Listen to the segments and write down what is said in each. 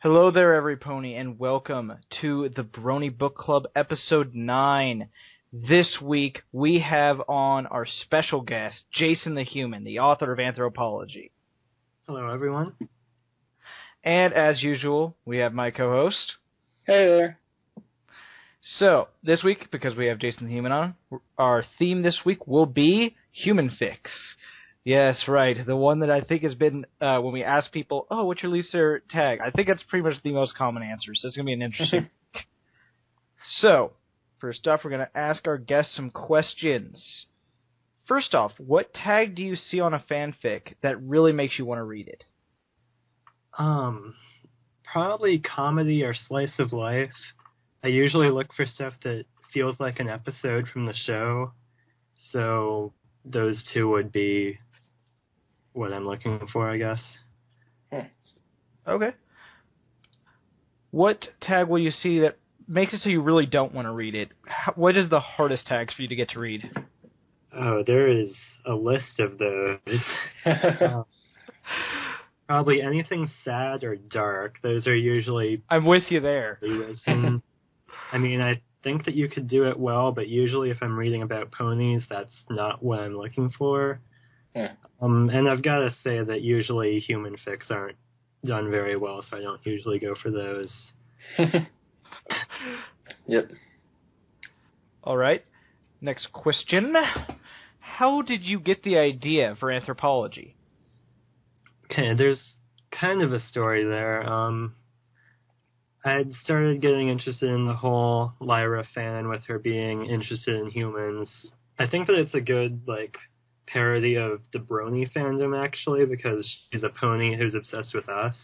Hello there, every pony, and welcome to the Brony Bookclub, episode 9. This week, we have on our special guest, Jason the Human, the author of Anthropology. Hello, everyone. And as usual, we have my co-host. Hey there. So, this week, because we have Jason the Human on, our theme this week will be Human Fics. Yes, right. The one that I think has been, when we ask people, oh, what's your least favorite tag? I think that's pretty much the most common answer, so it's going to be an interesting week. So, first off, we're going to ask our guests some questions. First off, what tag do you see on a fanfic that really makes you want to read it? Probably comedy or slice of life. I usually look for stuff that feels like an episode from the show, so those two would be what I'm looking for, I guess. Okay. What tag will you see that makes it so you really don't want to read it? What is the hardest tags for you to get to read? Oh, there is a list of those. Probably anything sad or dark. Those are usually... I'm with you there. I mean, I think that you could do it well, but usually if I'm reading about ponies, that's not what I'm looking for. Yeah. And I've got to say that usually human fics aren't done very well, so I don't usually go for those. Yep. All right. Next question. How did you get the idea for Anthropology? Okay, there's kind of a story there. I had started getting interested in the whole Lyra fan with her being interested in humans. I think that it's a good, parody of the Brony fandom, actually, because she's a pony who's obsessed with us.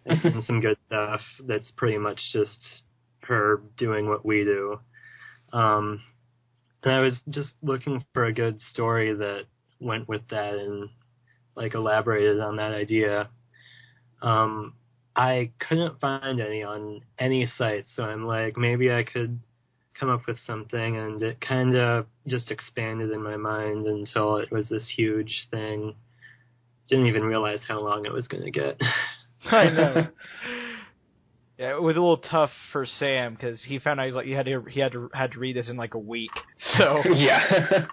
It's in some good stuff that's pretty much just her doing what we do. And I was just looking for a good story that went with that and, elaborated on that idea. I couldn't find any on any site, so I'm like, maybe I could come up with something, and it kind of just expanded in my mind until it was this huge thing. Didn't even realize how long it was going to get. I know. Yeah, it was a little tough for Sam because he found out he had to read this in a week. So Yeah.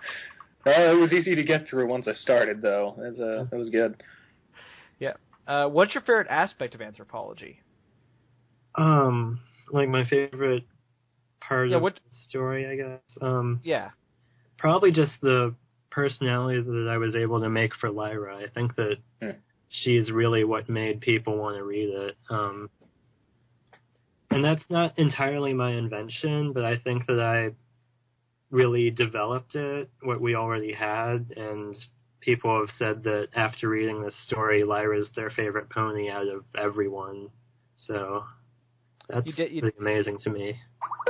It was easy to get through once I started, though. It was good. Yeah. What's your favorite aspect of Anthropology? My favorite part of the story, I guess. Yeah. Probably just the personality that I was able to make for Lyra. I think that she's really what made people want to read it. And that's not entirely my invention, but I think that I really developed it, what we already had, and people have said that after reading this story, Lyra's their favorite pony out of everyone. So that's pretty amazing to me.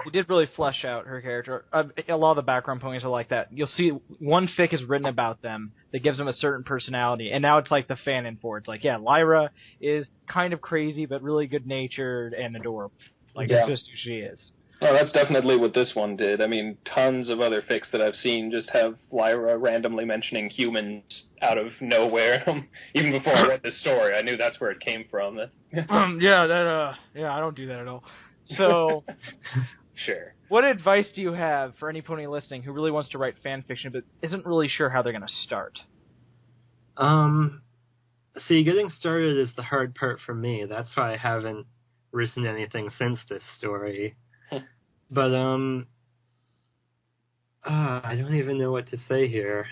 You did really flesh out her character. A lot of the background ponies are like that. You'll see one fic is written about them that gives them a certain personality, and now it's like the fanon for it. It's like, yeah, Lyra is kind of crazy, but really good-natured and adorable. It's just who she is. Oh, that's definitely what this one did. I mean, tons of other fics that I've seen just have Lyra randomly mentioning humans out of nowhere. Even before I read this story, I knew that's where it came from. I don't do that at all. So, sure. What advice do you have for any pony listening who really wants to write fan fiction but isn't really sure how they're going to start? See, getting started is the hard part for me. That's why I haven't written anything since this story. But, I don't even know what to say here.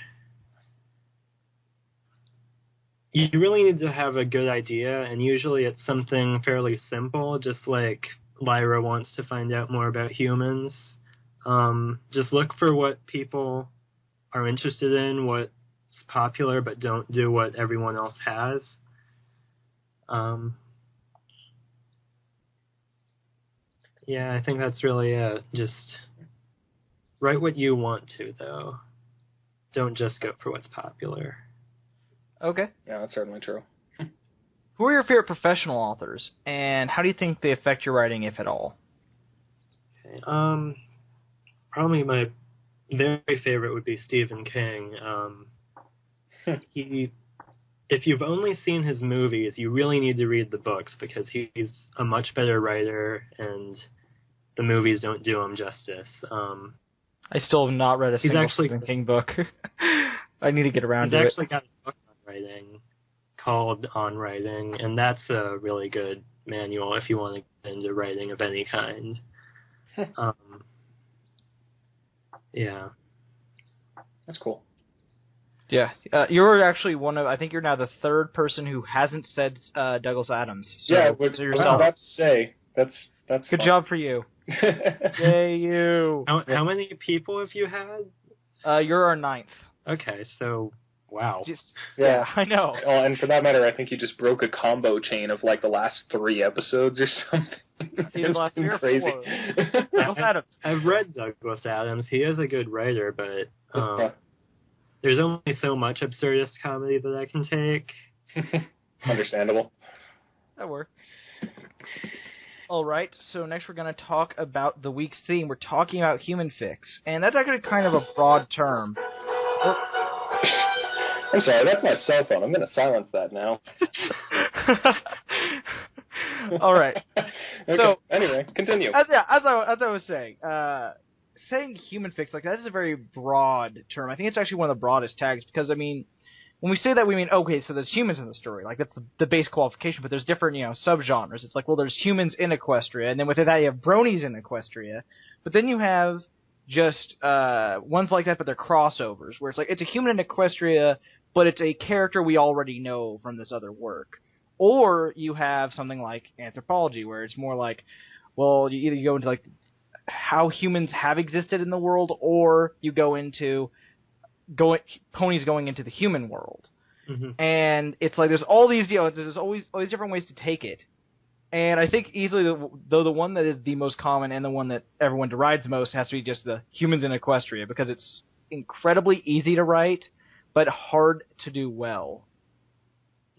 You really need to have a good idea, and usually it's something fairly simple, just like Lyra wants to find out more about humans. Just look for what people are interested in, what's popular, but don't do what everyone else has. Yeah, I think that's really it. Just write what you want to, though. Don't just go for what's popular. Okay. Yeah, that's certainly true. Who are your favorite professional authors, and how do you think they affect your writing, if at all? Okay. Probably my very favorite would be Stephen King. He if you've only seen his movies, you really need to read the books because he's a much better writer, and the movies don't do him justice. I still have not read a single actually, Stephen King book. I need to get around to it. He's actually got a book on writing called On Writing, and that's a really good manual if you want to get into writing of any kind. Yeah. That's cool. Yeah. You're actually I think you're now the third person who hasn't said Douglas Adams. So yeah, I was about to say, that's good fun. job for you. Yay, you. How many people have you had? You're our 9th. Okay, so, wow. Yeah, I know. Oh, and for that matter, I think you just broke a combo chain of like the last 3 episodes or something. It's been crazy. I've read Douglas Adams. He is a good writer, but there's only so much absurdist comedy that I can take. Understandable. That works. All right, so next we're going to talk about the week's theme. We're talking about human fics, and that's actually kind of a broad term. I'm sorry, that's my cell phone. I'm going to silence that now. All right. Okay. So anyway, continue. As I was saying, saying human fics like that is a very broad term. I think it's actually one of the broadest tags because, I mean, when we say that, we mean, okay, so there's humans in the story. Like, that's the base qualification, but there's different, subgenres. It's like, well, there's humans in Equestria, and then within that you have bronies in Equestria. But then you have just ones like that, but they're crossovers, where it's like, it's a human in Equestria, but it's a character we already know from this other work. Or you have something like anthropology, where it's more like, well, you either go into, like, how humans have existed in the world, or you go into ponies going into the human world. Mm-hmm. And it's like there's all these, there's always all these different ways to take it. And I think easily, though, the one that is the most common and the one that everyone derides the most has to be just the humans in Equestria, because it's incredibly easy to write, but hard to do well.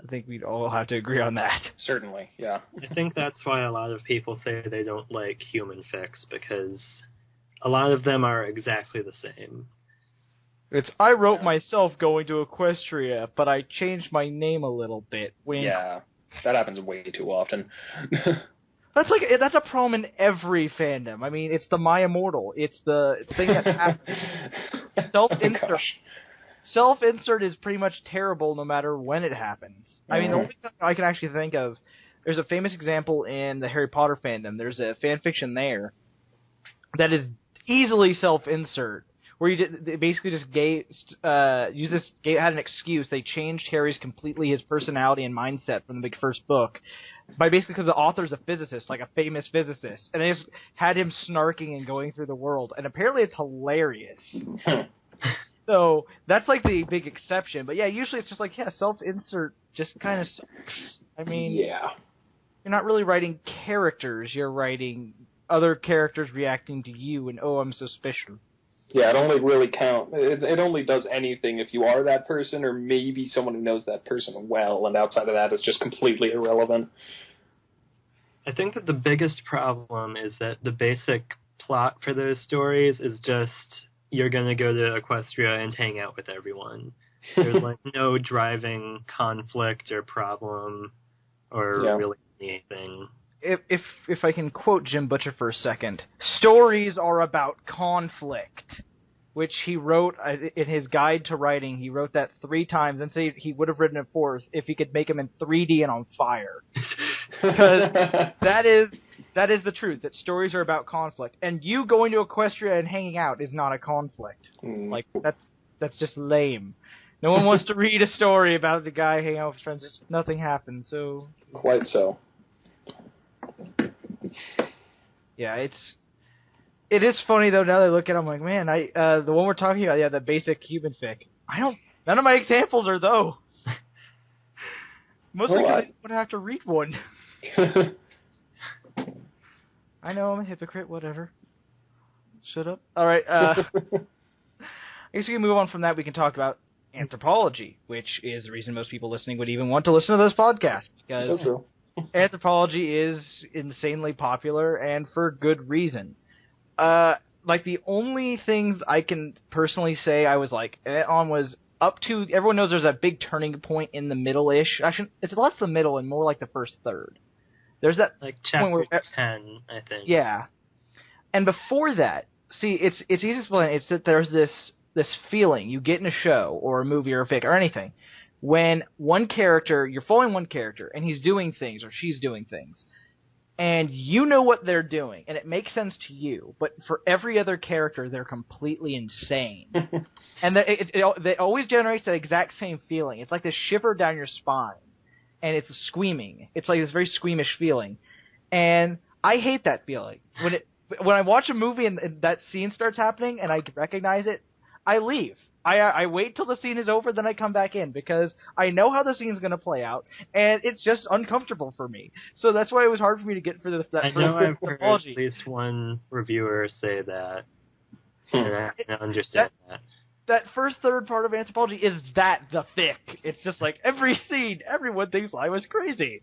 I think we'd all have to agree on that. Certainly, yeah. I think that's why a lot of people say they don't like human fics, because a lot of them are exactly the same. I wrote myself going to Equestria, but I changed my name a little bit. Yeah, that happens way too often. That's a problem in every fandom. I mean, it's the My Immortal. It's the thing that happens. Self-insert. Oh, Self-insert is pretty much terrible no matter when it happens. I mean, the only thing I can actually think of, there's a famous example in the Harry Potter fandom. There's a fan fiction there that is easily self-insert, where they basically just had an excuse. They changed Harry's completely his personality and mindset from the big first book by basically because the author's a physicist, like a famous physicist, and they just had him snarking and going through the world, and apparently it's hilarious. So that's like the big exception, but yeah, usually it's just like, self-insert just kind of sucks. I mean, yeah, you're not really writing characters; you're writing other characters reacting to you, and I'm so special. Yeah, it only really counts. It only does anything if you are that person, or maybe someone who knows that person well, and outside of that, it's just completely irrelevant. I think that the biggest problem is that the basic plot for those stories is just you're going to go to Equestria and hang out with everyone. There's like no driving conflict or problem or really anything. If I can quote Jim Butcher for a second, stories are about conflict, which he wrote in his guide to writing. He wrote that 3 times and said he would have written it 4th if he could make them in 3D and on fire. Because that is the truth, that stories are about conflict. And you going to Equestria and hanging out is not a conflict. Like, that's just lame. No one wants to read a story about the guy hanging out with his friends. Just nothing happens, so... Quite so. Yeah, it is funny though. Now that I look at it, I'm like, man, the one we're talking about, the basic human fic. None of my examples are those. Mostly because I would have to read one. I know I'm a hypocrite. Whatever. Shut up. All right. I guess we can move on from that. We can talk about anthropology, which is the reason most people listening would even want to listen to this podcast. Because so true. Anthropology is insanely popular, and for good reason. Like, the only things I can personally say I was like on was up to everyone knows there's that big turning point in the middle-ish. It's less the middle and more like the first third. There's that like point chapter where 10, I think. Yeah, and before that, see, it's easy to explain. It's that there's this feeling you get in a show or a movie or a fic or anything when you're following one character and he's doing things or she's doing things, and you know what they're doing and it makes sense to you, but for every other character they're completely insane. And it always generates that exact same feeling. It's like this shiver down your spine, and it's screaming. It's like this very squeamish feeling, and I hate that feeling. When I watch a movie and that scene starts happening and I recognize it, I leave. I wait till the scene is over, then I come back in, because I know how the scene's going to play out, and it's just uncomfortable for me. So that's why it was hard for me to get through that. I know I've heard at least one reviewer say that, and I understand that. That first third part of Anthropology is the fic. It's just like every scene, everyone thinks I was crazy.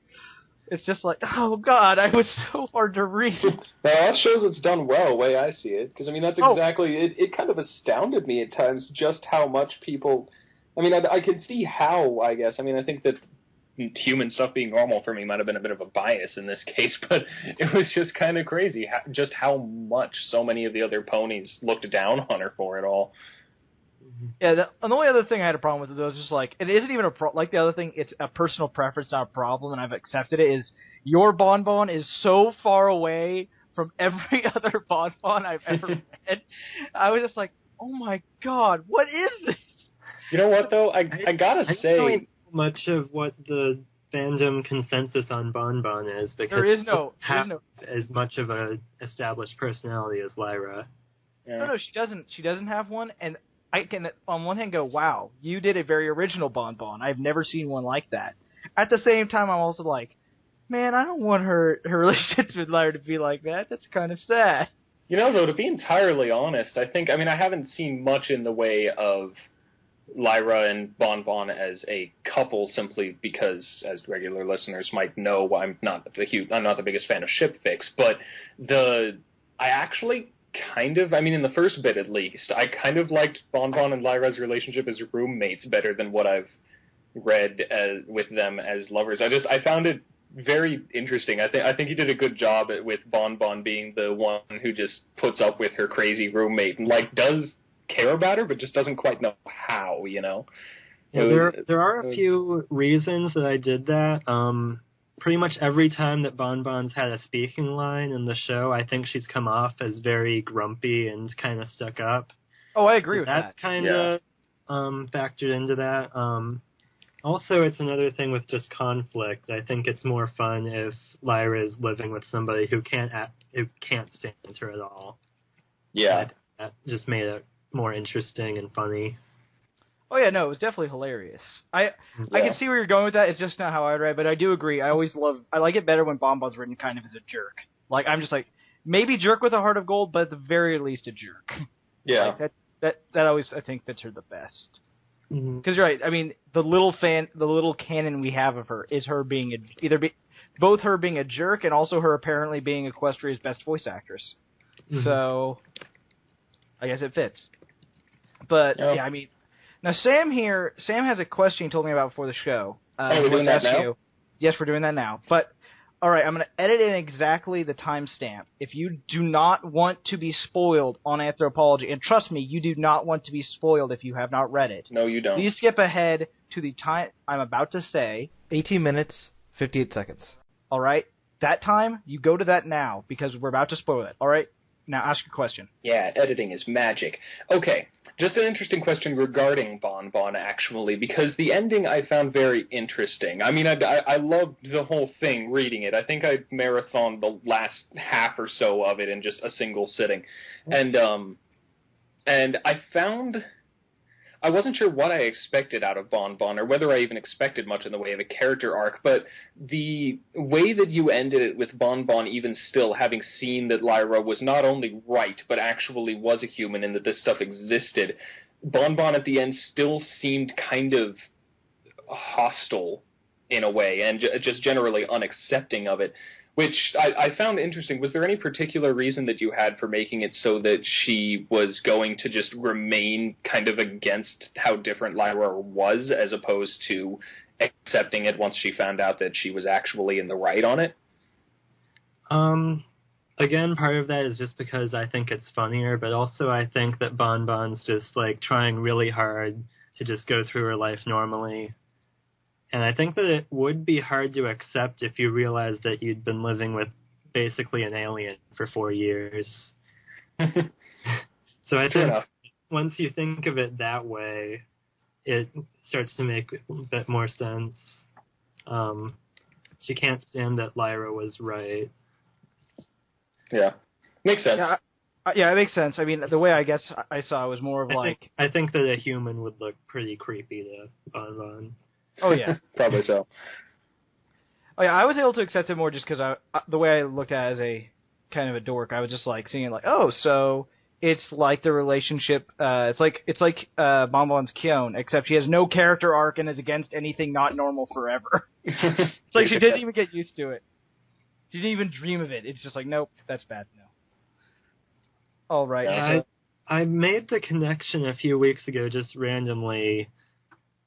It's just like, oh God, I was so hard to read. Now, that shows it's done well, the way I see it. Because, I mean, that's exactly, it kind of astounded me at times just how much people, I mean, I can see how, I guess. I mean, I think that human stuff being normal for me might have been a bit of a bias in this case, but it was just kind of crazy just how much so many of the other ponies looked down on her for it all. Yeah, the only other thing I had a problem with it, though, is just like, it isn't even like the other thing, it's a personal preference, not a problem, and I've accepted it, is your Bonbon is so far away from every other Bonbon I've ever read. I was just like, oh my God, what is this? You know what, though? I gotta say... I don't know much of what the fandom consensus on Bonbon is, because there is no as much of a established personality as Lyra. Yeah. No, she doesn't have one, and I can, on one hand, go, wow, you did a very original Bonbon. I've never seen one like that. At the same time, I'm also like, man, I don't want her relationships with Lyra to be like that. That's kind of sad. You know, though, to be entirely honest, I haven't seen much in the way of Lyra and Bonbon as a couple, simply because, as regular listeners might know, I'm not the biggest fan of ship fics, but I actually kind of, I mean, in the first bit at least, I kind of liked Bonbon and Lyra's relationship as roommates better than what I've read with them as lovers. I found it very interesting. I think he did a good job with Bonbon being the one who just puts up with her crazy roommate and does care about her, but just doesn't quite know how. You know. Yeah, there are a few reasons that I did that. Pretty much every time that Bonbon's had a speaking line in the show, I think she's come off as very grumpy and kind of stuck up. Oh, I agree with that. That's kind of factored into that. Also, it's another thing with just conflict. I think it's more fun if Lyra is living with somebody who can't stand her at all. Yeah. That just made it more interesting and funny. Oh yeah, no, it was definitely hilarious. I can see where you're going with that. It's just not how I read, but I do agree. I like it better when Bonbon's written kind of as a jerk. Like, I'm just like, maybe jerk with a heart of gold, but at the very least a jerk. Yeah. Like that always, I think, fits her the best. Because you're right. I mean, the little canon we have of her is her being both her being a jerk and also her apparently being Equestria's best voice actress. So, I guess it fits. But yeah, I mean. Now, Sam has a question he told me about before the show. We're doing that now? Yes, we're doing that now. But, all right, I'm going to edit in exactly the timestamp. If you do not want to be spoiled on Anthropology, and trust me, you do not want to be spoiled if you have not read it. No, you don't. Please skip ahead to the time I'm about to say. 18 minutes, 58 seconds. All right? That time, you go to that now, because we're about to spoil it. All right? Now, ask your question. Yeah, editing is magic. Okay. Just an interesting question regarding Bonbon, actually, because the ending I found very interesting. I mean, I loved the whole thing, reading it. I think I marathoned the last half or so of it in just a single sitting. And I found... I wasn't sure what I expected out of Bonbon, or whether I even expected much in the way of a character arc, but the way that you ended it with Bonbon even still having seen that Lyra was not only right, but actually was a human and that this stuff existed, Bonbon at the end still seemed kind of hostile in a way, and just generally unaccepting of it. which I found interesting. Was there any particular reason that you had for making it so that she was going to just remain kind of against how different Lyra was, as opposed to accepting it once she found out that she was actually in the right on it? Again, part of that is just because I think it's funnier, but also I think that Bon Bon's just, like, trying really hard to just go through her life normally. And I think that it would be hard to accept if you realized that you'd been living with basically an alien for 4 years. So I think once you think of it that way, it starts to make a bit more sense. She can't stand that Lyra was right. Yeah. Makes sense. Yeah, it makes sense. I mean, the way I guess I saw it was more of I think that a human would look pretty creepy to Bon Bon. Oh, yeah. Probably so. Oh, yeah, I was able to accept it more just because the way I looked at it as a kind of a dork, I was just like seeing it like, oh, so it's like the relationship, it's like Bon Bon's Kyon, except she has no character arc and is against anything not normal forever. It's like she didn't even get used to it. She didn't even dream of it. It's just like, nope, that's bad. No. All right. Yeah, I made the connection a few weeks ago just randomly.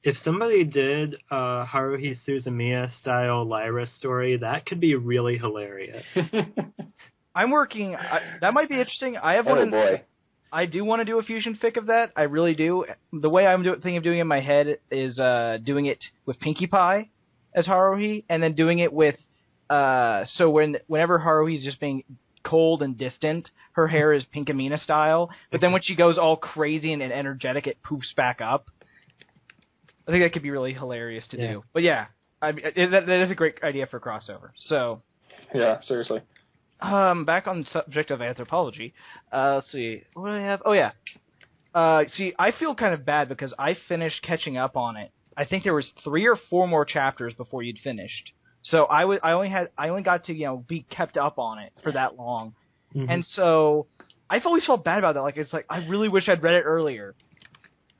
If somebody did a Haruhi Suzumiya style Lyra story, that could be really hilarious. I'm working. That might be interesting. I have one. Boy. I do want to do a fusion fic of that. I really do. The way I'm thinking of doing it in my head is doing it with Pinkie Pie as Haruhi, and then doing it with. So whenever Haruhi's just being cold and distant, her hair is Pinkamena style. But then when she goes all crazy and energetic, it poofs back up. I think that could be really hilarious to do. But yeah, I mean, that is a great idea for crossover. So yeah, seriously. Back on the subject of anthropology. Let's see. What do I have? Oh yeah. See, I feel kind of bad because I finished catching up on it. I think there was 3 or 4 more chapters before you'd finished. So I only got to be kept up on it for that long, and so I've always felt bad about that. Like it's like I really wish I'd read it earlier,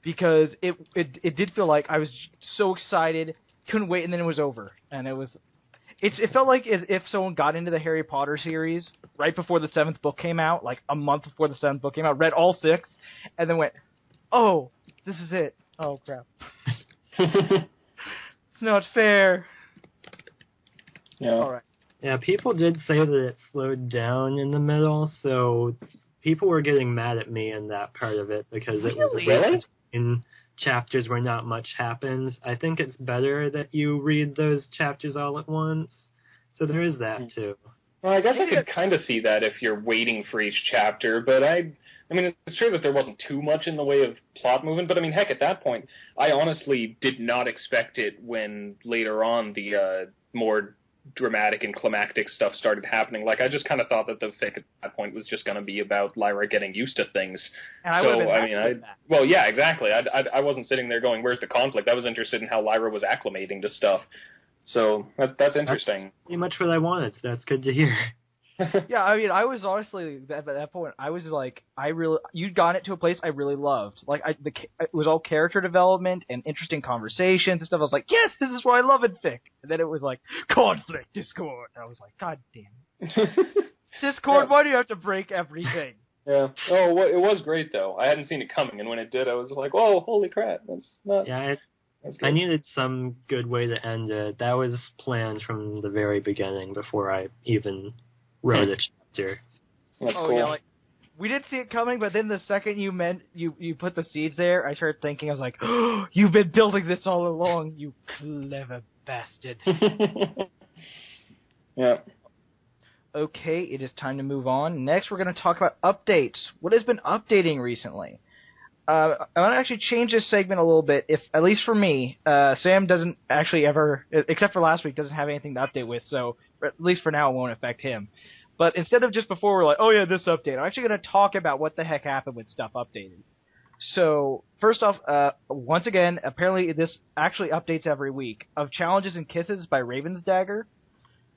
because it did feel like I was so excited, couldn't wait, and then it was over, and it felt like if someone got into the Harry Potter series right before the 7th book came out, like a month before the 7th book came out, read all 6, and then went, oh, this is it. Oh crap, it's not fair. Yeah. All right. Yeah, people did say that it slowed down in the middle, so people were getting mad at me in that part of it because it was really in chapters where not much happens. I think it's better that you read those chapters all at once. So there is that too. Well, I guess I could kind of see that if you're waiting for each chapter, but I mean, it's true that there wasn't too much in the way of plot movement, but I mean, heck, at that point, I honestly did not expect it when later on the more dramatic and climactic stuff started happening. Like, I just kind of thought that the fic at that point was just going to be about Lyra getting used to things. And well, yeah, exactly. I wasn't sitting there going, where's the conflict? I was interested in how Lyra was acclimating to stuff. So that's interesting. That's pretty much what I wanted. So that's good to hear. Yeah, I mean, I was honestly at that point. I was like, you'd gotten it to a place I really loved. Like, it was all character development and interesting conversations and stuff. I was like, yes, this is what I love in fic. And then it was like conflict, discord. And I was like, God damn it, Discord! Why do you have to break everything? Yeah. Oh, well, it was great though. I hadn't seen it coming, and when it did, I was like, "Whoa, holy crap!" That's not. Yeah. I needed some good way to end it. That was planned from the very beginning before I even wrote a chapter. That's cool. Yeah, like, we did see it coming, but then the second you put the seeds there, I started thinking, I was like, oh, you've been building this all along, you clever bastard. Yeah. Okay, it is time to move on. Next, we're going to talk about updates. What has been updating recently? I want to actually change this segment a little bit, at least for me. Sam doesn't actually ever, except for last week, doesn't have anything to update with, so at least for now it won't affect him. But instead of just before we're like, oh yeah, this update, I'm actually going to talk about what the heck happened with stuff updated. So, first off, once again, apparently this actually updates every week, of Challenges and Kisses by Raven's Dagger.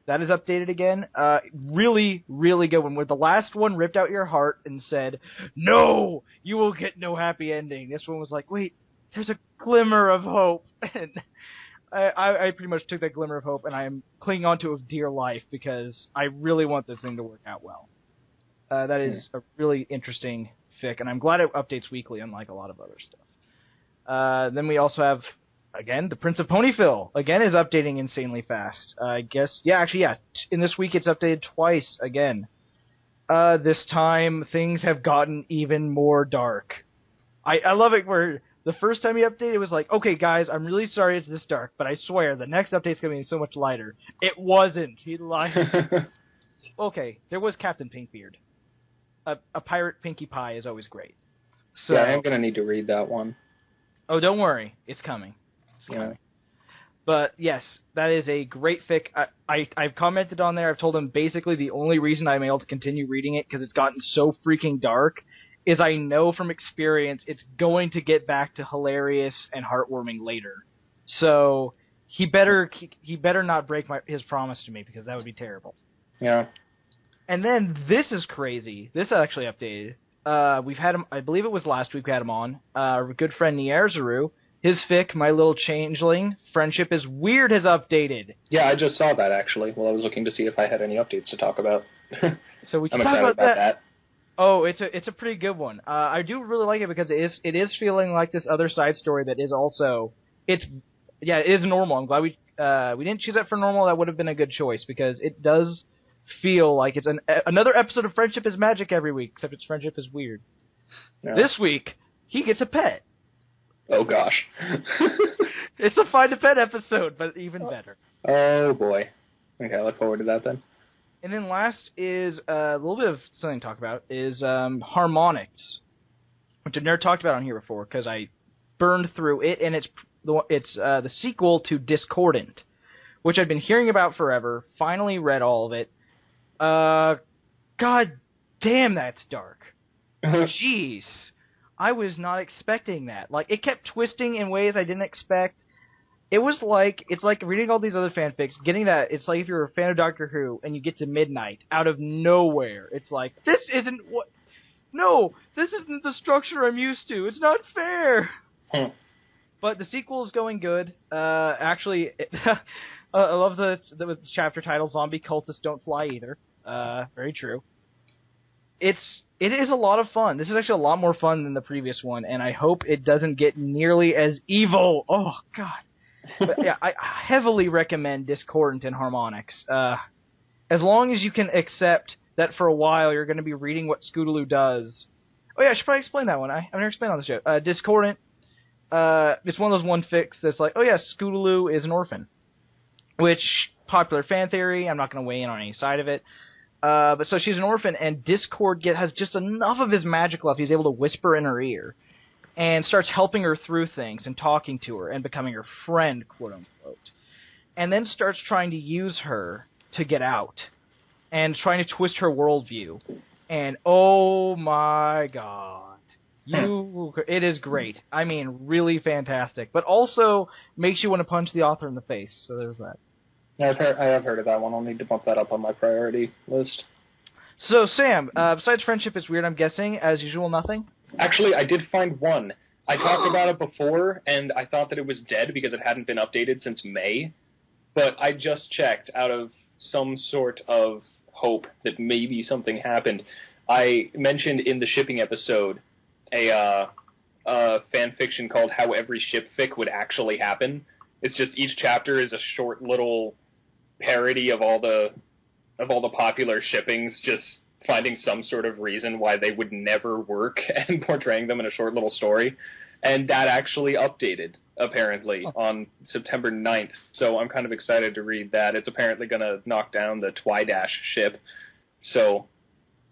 That is updated again. Really, really good one. Where the last one ripped out your heart and said, no, you will get no happy ending. This one was like, wait, there's a glimmer of hope. And I pretty much took that glimmer of hope, and I am clinging on to it with dear life because I really want this thing to work out well. That is a really interesting fic, and I'm glad it updates weekly, unlike a lot of other stuff. Then we also have, again, the Prince of Ponyville. Again, is updating insanely fast. I guess, in this week it's updated twice again. This time, things have gotten even more dark. I love it where the first time he updated, it was like, okay, guys, I'm really sorry it's this dark, but I swear, the next update's going to be so much lighter. It wasn't. He lied. Okay, there was Captain Pinkbeard. A pirate Pinkie Pie is always great. So, yeah, I'm going to need to read that one. Oh, don't worry. It's coming. Yeah. But, yes, that is a great fic. I've commented on there. I've told him basically the only reason I'm able to continue reading it, because it's gotten so freaking dark, is I know from experience it's going to get back to hilarious and heartwarming later. So he better not break his promise to me, because that would be terrible. Yeah. And then this is crazy. This actually updated. We've had him, I believe it was last week we had him on. Our good friend Nierzaru, his fic, My Little Changeling, Friendship is Weird, has updated. Yeah, I just saw that, actually, while I was looking to see if I had any updates to talk about. So we can I'm talk excited about that. Oh, it's a pretty good one. I do really like it because it is feeling like this other side story that is also it is normal. I'm glad we didn't choose that for normal. That would have been a good choice because it does feel like it's another episode of Friendship is Magic every week, except it's Friendship is Weird. Yeah. This week he gets a pet. Oh gosh. It's a Find a Pet episode, but even better. Oh boy. Okay, I look forward to that then. And then last is a little bit of something to talk about is Harmonics, which I've never talked about on here before because I burned through it, and it's the sequel to Discordant, which I've been hearing about forever. Finally read all of it. God damn, that's dark. Jeez, I was not expecting that. Like, it kept twisting in ways I didn't expect. It's like reading all these other fanfics, getting that, it's like if you're a fan of Doctor Who, and you get to midnight, out of nowhere, it's like, this isn't the structure I'm used to, it's not fair! But the sequel is going good, actually, I love the chapter title, Zombie Cultists Don't Fly Either, very true. It is a lot of fun. This is actually a lot more fun than the previous one, and I hope it doesn't get nearly as evil. Oh, God. But yeah, I heavily recommend Discordant and Harmonics. As long as you can accept that for a while you're going to be reading what Scootaloo does. Oh yeah, I should probably explain that one. I've never explained on the show. Discordant, it's one of those one fics that's like, oh yeah, Scootaloo is an orphan. Which, popular fan theory, I'm not going to weigh in on any side of it. But so she's an orphan, and Discord has just enough of his magic left, he's able to whisper in her ear. And starts helping her through things and talking to her and becoming her friend, quote-unquote. And then starts trying to use her to get out and trying to twist her worldview. And oh my God. It is great. I mean, really fantastic. But also makes you want to punch the author in the face. So there's that. Yeah, I have heard of that one. I'll need to bump that up on my priority list. So, Sam, besides Friendship is Weird, I'm guessing, as usual, nothing? Actually, I did find one. I talked about it before, and I thought that it was dead because it hadn't been updated since May. But I just checked out of some sort of hope that maybe something happened. I mentioned in the shipping episode a fan fiction called How Every Ship Fic Would Actually Happen. It's just each chapter is a short little parody of all the popular shippings, just finding some sort of reason why they would never work and portraying them in a short little story. And that actually updated, apparently, on September 9th. So I'm kind of excited to read that. It's apparently going to knock down the Twidash ship. So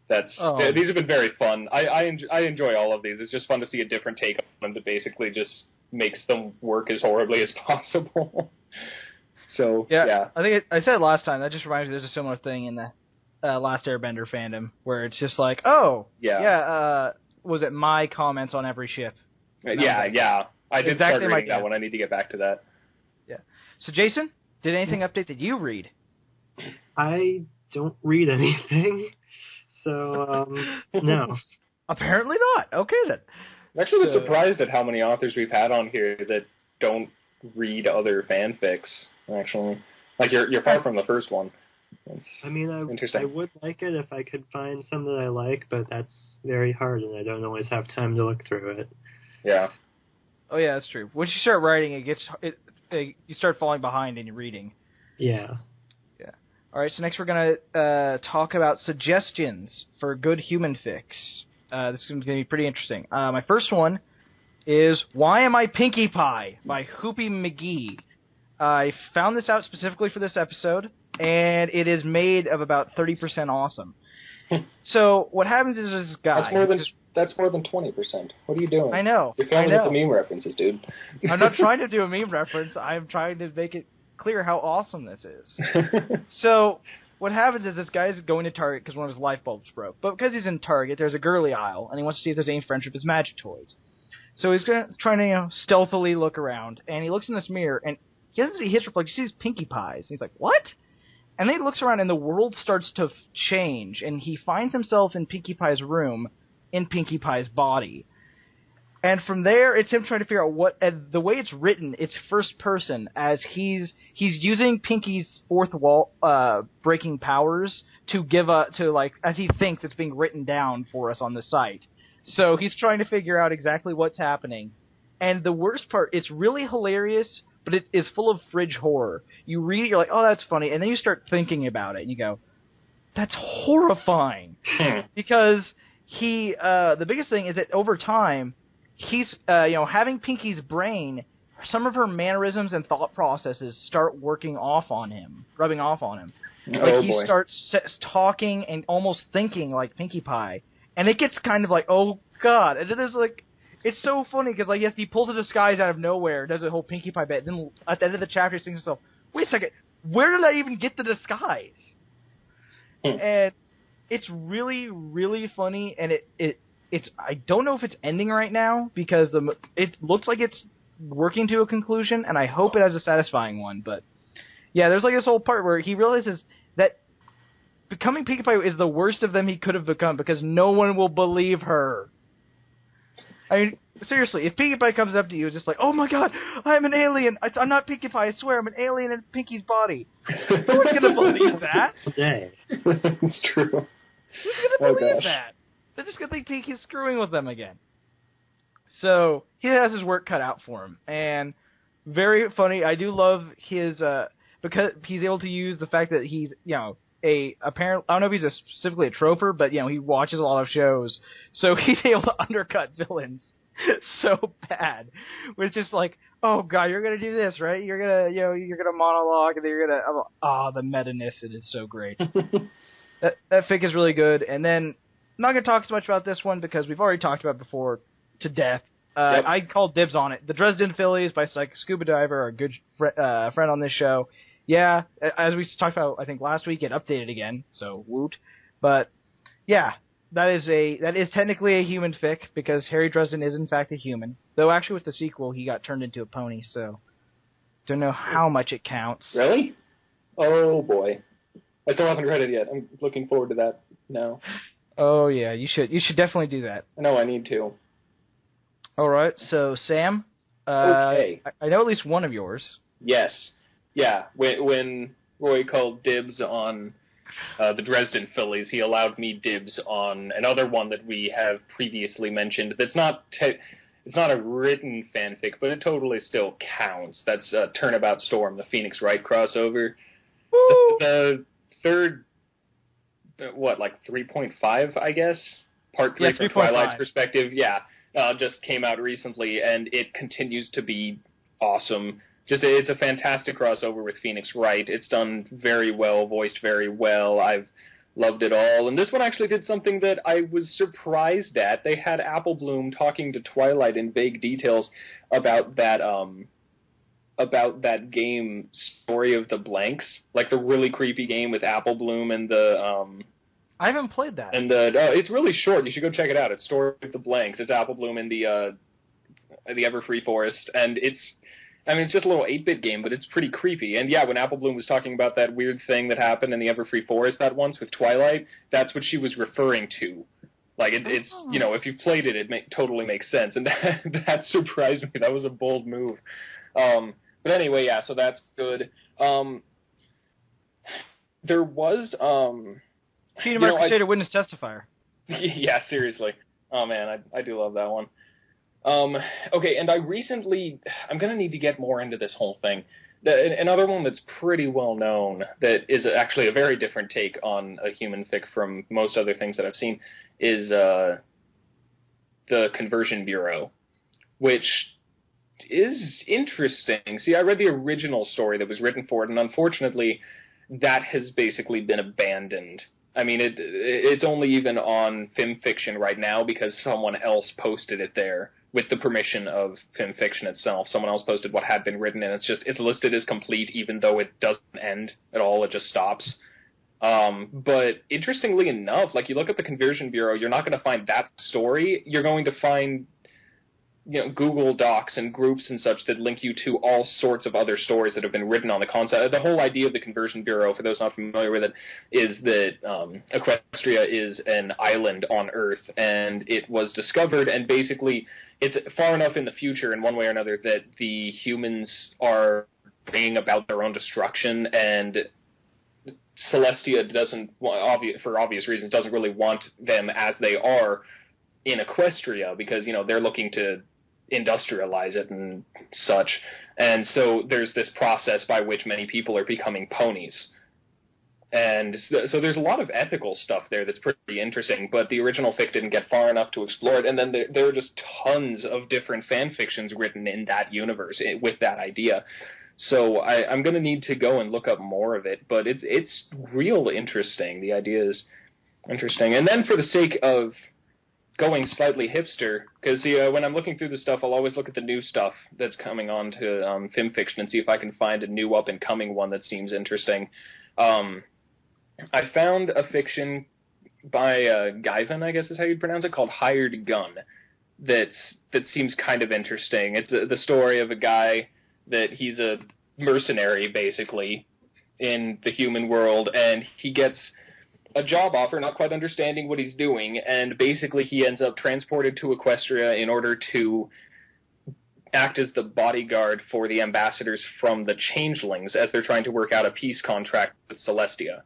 these have been very fun. I enjoy all of these. It's just fun to see a different take on them that basically just makes them work as horribly as possible. So, yeah. I think I said it last time. That just reminds me there's a similar thing in the Last Airbender fandom, where it's just like, was it my comments on every ship? Yeah. I did start reading that one. I need to get back to that. Yeah. So, Jason, did anything update that you read? I don't read anything, so, no. Apparently not. Okay, then. I'm actually surprised at how many authors we've had on here that don't read other fanfics, actually. Like, you're far from the first one. It's interesting. I would like it if I could find some that I like, but that's very hard, and I don't always have time to look through it. Yeah. Oh yeah, that's true. Once you start writing, you start falling behind in your reading. Yeah. Yeah. All right. So next we're gonna talk about suggestions for good human fix. This is gonna be pretty interesting. My first one is "Why Am I Pinkie Pie" by Hoopy McGee. I found this out specifically for this episode, and it is made of about 30% awesome. So what happens is this guy... That's more than 20%. What are you doing? I know. You're coming with the meme references, dude. I'm not trying to do a meme reference. I'm trying to make it clear how awesome this is. So what happens is this guy is going to Target because one of his light bulbs broke. But because he's in Target, there's a girly aisle, and he wants to see if there's any friendship with his magic toys. So he's trying to stealthily look around, and he looks in this mirror, and he doesn't see his reflection. He sees Pinkie Pie's. And he's like, what? And then he looks around, and the world starts to change, and he finds himself in Pinkie Pie's room, in Pinkie Pie's body. And from there, it's him trying to figure out the way it's written, it's first person, as he's using Pinkie's fourth wall, breaking powers to as he thinks it's being written down for us on the site. So he's trying to figure out exactly what's happening. And the worst part, it's really hilarious, but it is full of fridge horror. You read it, you're like, oh, that's funny, and then you start thinking about it, and you go, that's horrifying. Because the biggest thing is that over time, he's, having Pinkie's brain, some of her mannerisms and thought processes start rubbing off on him. He starts talking and almost thinking like Pinkie Pie. And it gets kind of like, oh, God. And then there's like, it's so funny because, like, yes, he pulls a disguise out of nowhere, does a whole Pinkie Pie bit. Then at the end of the chapter, he thinks to himself, wait a second, where did I even get the disguise? And it's really, really funny, and it's I don't know if it's ending right now because it looks like it's working to a conclusion, and I hope it has a satisfying one. But yeah, there's like this whole part where he realizes that becoming Pinkie Pie is the worst of them he could have become because no one will believe her. I mean, seriously, if Pinkie Pie comes up to you, it's just like, oh my God, I'm an alien. I'm not Pinkie Pie, I swear, I'm an alien in Pinkie's body. No one's going to believe that. Dang. It's true. Who's going to believe that? They're just going to think Pinkie's screwing with them again. So, he has his work cut out for him. And very funny. I do love his, because he's able to use the fact that he's, apparent. I don't know if he's specifically a troper, but he watches a lot of shows, so he's able to undercut villains so bad. Where it's just like, oh God, you're gonna do this, right? You're gonna monologue, and then you're gonna the meta-ness. It is so great. that fic is really good. And then I'm not gonna talk so much about this one because we've already talked about it before to death. Yep. I call dibs on it. The Dresden Phillies by Psychic Scuba Diver, our good friend on this show. Yeah, as we talked about, I think last week, it updated again, so woot. But yeah, that is technically a human fic because Harry Dresden is in fact a human. Though actually with the sequel, he got turned into a pony, so don't know how much it counts. Really? Oh boy, I still haven't read it yet. I'm looking forward to that now. Oh yeah, you should definitely do that. No, I need to. All right, so Sam, okay. I know at least one of yours. Yes. Yeah, when Roy called dibs on the Dresden Phillies, he allowed me dibs on another one that we have previously mentioned. That's it's not a written fanfic, but it totally still counts. That's Turnabout Storm, the Phoenix Wright crossover. The third, 3.5, I guess? Part 3 from Twilight's perspective. Yeah, just came out recently, and it continues to be awesome. It's a fantastic crossover with Phoenix Wright. It's done very well, voiced very well. I've loved it all. And this one actually did something that I was surprised at. They had Apple Bloom talking to Twilight in vague details about that game, Story of the Blanks, like the really creepy game with Apple Bloom and the I haven't played that. And it's really short. You should go check it out. It's Story of the Blanks. It's Apple Bloom in the Everfree Forest, and it's just a little 8-bit game, but it's pretty creepy. And yeah, when Apple Bloom was talking about that weird thing that happened in the Everfree Forest that once with Twilight, that's what she was referring to. Like, it's if you played it, totally makes sense. And that surprised me. That was a bold move. But anyway, yeah, so that's good. There was Peter Mark Crusader Witness Testifier. Yeah, seriously. Oh man, I do love that one. Okay, and I'm going to need to get more into this whole thing. Another one that's pretty well known that is actually a very different take on a human fic from most other things that I've seen is the Conversion Bureau, which is interesting. See, I read the original story that was written for it, and unfortunately that has basically been abandoned. I mean, it's only even on FimFiction right now because someone else posted it there with the permission of FimFiction itself. Someone else posted what had been written, and it's listed as complete, even though it doesn't end at all. It just stops. But interestingly enough, like you look at the Conversion Bureau, you're not going to find that story. You're going to find, Google Docs and groups and such that link you to all sorts of other stories that have been written on the concept. The whole idea of the Conversion Bureau, for those not familiar with it, is that Equestria is an island on Earth, and it was discovered, and basically it's far enough in the future in one way or another that the humans are bringing about their own destruction, and Celestia doesn't, for obvious reasons, doesn't really want them as they are in Equestria because, they're looking to industrialize it and such. And so there's this process by which many people are becoming ponies. And so there's a lot of ethical stuff there that's pretty interesting, but the original fic didn't get far enough to explore it. And then there are just tons of different fan fictions written in that universe with that idea. So I'm going to need to go and look up more of it, but it's real interesting. The idea is interesting. And then for the sake of going slightly hipster, because when I'm looking through the stuff, I'll always look at the new stuff that's coming on to FimFiction and see if I can find a new up-and-coming one that seems interesting. I found a fiction by Guyvan, I guess is how you'd pronounce it, called Hired Gun, that seems kind of interesting. It's the story of a guy that he's a mercenary, basically, in the human world, and he gets a job offer, not quite understanding what he's doing, and basically he ends up transported to Equestria in order to act as the bodyguard for the ambassadors from the Changelings as they're trying to work out a peace contract with Celestia.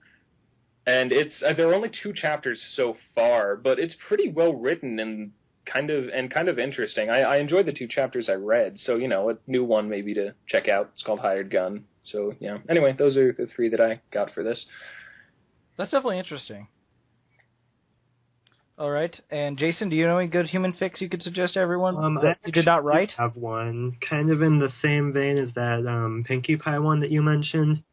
And there are only 2 chapters so far, but it's pretty well written and kind of interesting. I enjoyed the 2 chapters I read, so a new one maybe to check out. It's called Hired Gun. So yeah. Anyway, those are the 3 that I got for this. That's definitely interesting. All right, and Jason, do you know any good human fics you could suggest to everyone that you did not write? I have one, kind of in the same vein as that Pinkie Pie one that you mentioned.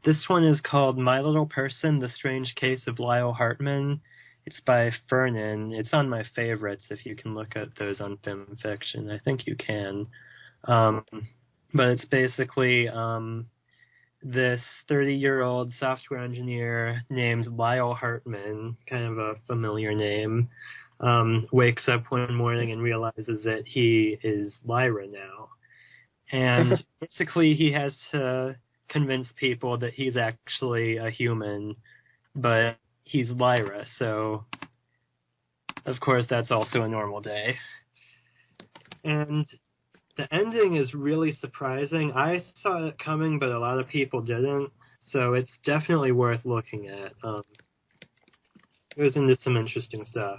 This one is called My Little Person, The Strange Case of Lyle Hartman. It's by Fernan. It's on my favorites if you can look at those on FimFiction. I think you can. But it's basically this 30-year-old software engineer named Lyle Hartman, kind of a familiar name, wakes up one morning and realizes that he is Lyra now. And basically he has to convince people that he's actually a human, but he's Lyra, so of course that's also a normal day. And the ending is really surprising. I saw it coming, but a lot of people didn't, so it's definitely worth looking at. It goes into some interesting stuff.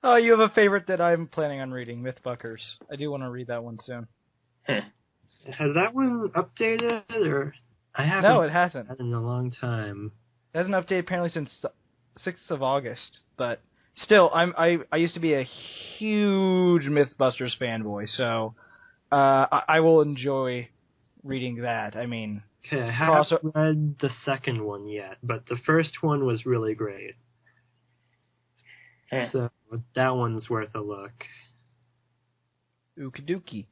Oh, you have a favorite that I'm planning on reading, Mythbuckers. I do want to read that one soon. Has that one updated, or I haven't? No, it hasn't. In a long time. It hasn't updated apparently since 6th of August, but still, I used to be a huge Mythbusters fanboy, so I will enjoy reading that. I mean, okay, I haven't read the second one yet, but the first one was really great. So that one's worth a look. Okie dokie.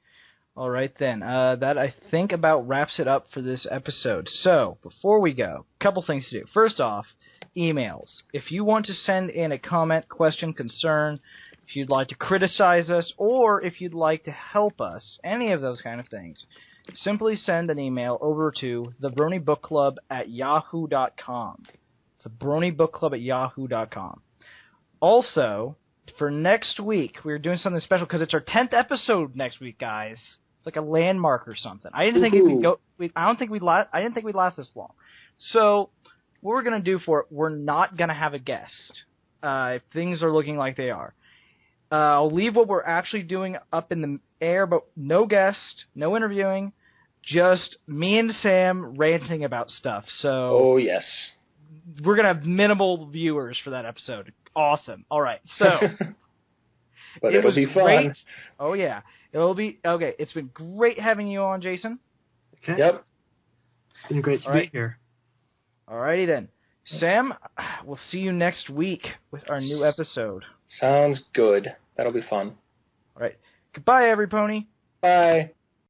All right, then. That, I think, about wraps it up for this episode. So, before we go, a couple things to do. First off, emails. If you want to send in a comment, question, concern, if you'd like to criticize us, or if you'd like to help us, any of those kind of things, simply send an email over to thebronybookclub@yahoo.com. It's thebronybookclub@yahoo.com. Also, for next week, we're doing something special because it's our 10th episode next week, guys. It's like a landmark or something. I didn't think it would go. I didn't think we'd last this long. So what we're gonna do for it, we're not gonna have a guest. If things are looking like they are, I'll leave what we're actually doing up in the air, but no guest, no interviewing, just me and Sam ranting about stuff. So yes, we're gonna have minimal viewers for that episode. Awesome. All right, so. But it'll be fun. Great. Oh, yeah. It'll be... Okay, it's been great having you on, Jason. Okay. Yep. It's been great to be here. All righty, then. Sam, we'll see you next week with our new episode. Sounds good. That'll be fun. All right. Goodbye, every pony. Bye.